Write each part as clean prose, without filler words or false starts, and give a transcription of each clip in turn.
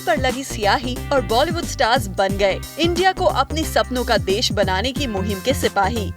पर लगी स्याही और बॉलीवुड स्टार्स बन गए इंडिया को अपने सपनों का देश बनाने की मुहिम के सिपाही।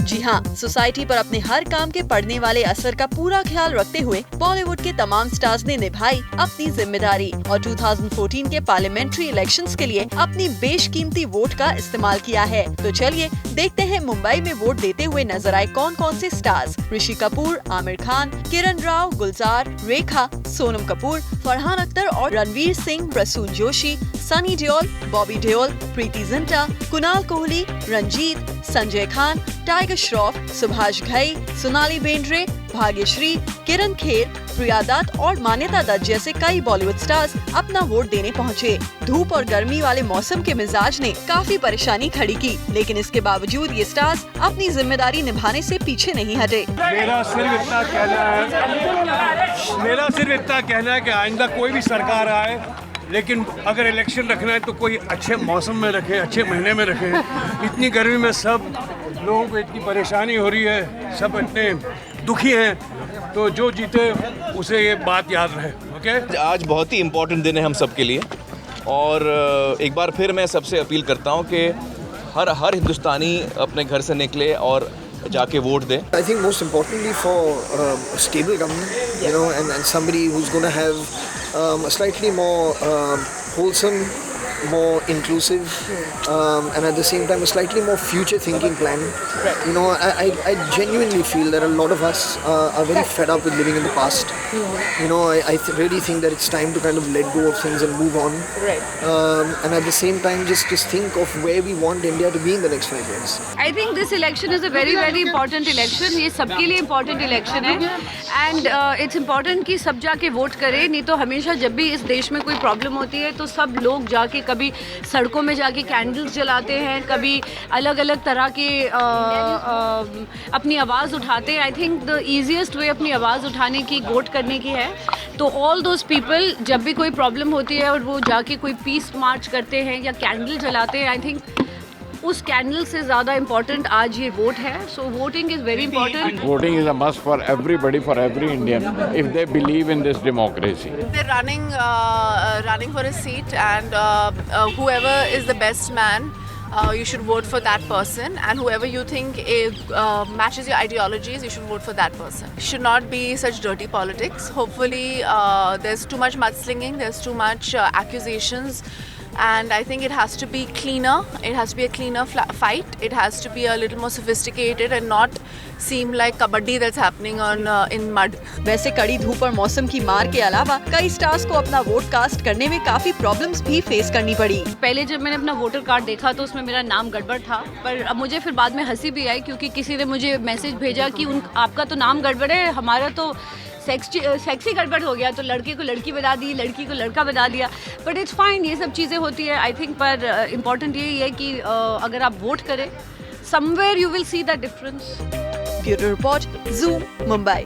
जी हाँ, सोसाइटी पर अपने हर काम के पड़ने वाले असर का पूरा ख्याल रखते हुए बॉलीवुड के तमाम स्टार्स ने निभाई अपनी जिम्मेदारी और 2014 के पार्लियामेंट्री इलेक्शंस के लिए अपनी बेशकीमती वोट का इस्तेमाल किया है। तो चलिए देखते हैं मुंबई में वोट देते हुए नजर आए कौन कौन से स्टार्स। ऋषि कपूर, आमिर खान, किरण राव, गुलजार, रेखा, सोनम कपूर, फरहान अख्तर और रणवीर सिंह, प्रसून जोशी, सनी देओल, बॉबी देओल, प्रीति जिंटा, कुणाल कोहली, रंजीत, संजय खान, टाइगर श्रॉफ, सुभाष घई, सोनाली बेंद्रे, भाग्यश्री, किरण खेर, प्रिया दत्त और मान्यता दत्त जैसे कई बॉलीवुड स्टार्स अपना वोट देने पहुंचे। धूप और गर्मी वाले मौसम के मिजाज ने काफी परेशानी खड़ी की, लेकिन इसके बावजूद ये स्टार्स अपनी जिम्मेदारी निभाने से पीछे नहीं हटे। मेरा सिर्फ इतना कहना है कि आइंदा कोई भी सरकार आए, लेकिन अगर इलेक्शन रखना है तो कोई अच्छे मौसम में रखे, अच्छे महीने में रखे। इतनी गर्मी में सब लोगों को इतनी परेशानी हो रही है, सब इतने दुखी हैं, तो जो जीते उसे ये बात याद रहे। ओके, आज बहुत ही इम्पोर्टेंट दिन है हम सब के लिए और एक बार फिर मैं सबसे अपील करता हूँ कि हर हिंदुस्तानी अपने घर से निकले और जाके vote they. I think most importantly for a stable government, you know, and somebody who's going to have a slightly more wholesome, more inclusive, and at the same time a slightly more future-thinking plan. You know, I genuinely feel that a lot of us are very fed up with living in the past. You know, I really think that it's time to kind of let go of things and move on. And at the same time, just think of where we want India to be in the next 5 years. I think this election is a very important election. ये सबके लिए important election है, and it's important कि सब जाके vote करें। नहीं तो हमेशा जब भी इस देश में कोई प्रॉब्लम होती है तो सब लोग जाके कभी सड़कों में जाके कैंडल्स जलाते हैं, कभी अलग अलग तरह के अपनी आवाज़ उठाते हैं। आई थिंक द ईजीएस्ट वे अपनी आवाज़ उठाने की वोट करने की है। तो ऑल दोज पीपल जब भी कोई प्रॉब्लम होती है और वो जाके कोई पीस मार्च करते हैं या कैंडल जलाते हैं, आई थिंक उस कैंडल से ज़्यादा इम्पोर्टेंट आज ये वोट है। So voting is very important. Voting is a must for everybody, for every Indian, if they believe in this democracy. They're running for a seat, and whoever is the best man, you should vote for that person, and whoever you think matches your ideologies, you should vote for that person. Should not be such dirty politics. Hopefully, there's too much mudslinging, there's too much accusations. And I think it has to be cleaner. It has to be a cleaner fight. It has to be a little more sophisticated and not seem like kabaddi that's happening in mud. वैसे कड़ी धूप और मौसम की मार के अलावा कई स्टार्स को अपना वोट कास्ट करने में काफी प्रॉब्लम्स भी फेस करनी पड़ी। पहले जब मैंने अपना वोटर कार्ड देखा तो उसमें मेरा नाम गड़बड़ था, पर अब मुझे फिर बाद में हंसी भी आई क्योंकि किसी ने मुझे मैसेज भेजा कि आपका तो नाम गड़बड़ है, हमारा तो सेक्सी गड़बड़ हो गया, तो लड़के को लड़की बना दी, लड़की को लड़का बना दिया। बट इट्स फाइन, ये सब चीज़ें होती है आई थिंक। पर इम्पॉर्टेंट यही है कि अगर आप वोट करें, somewhere you will see the difference. Bureau report, zoom, Mumbai.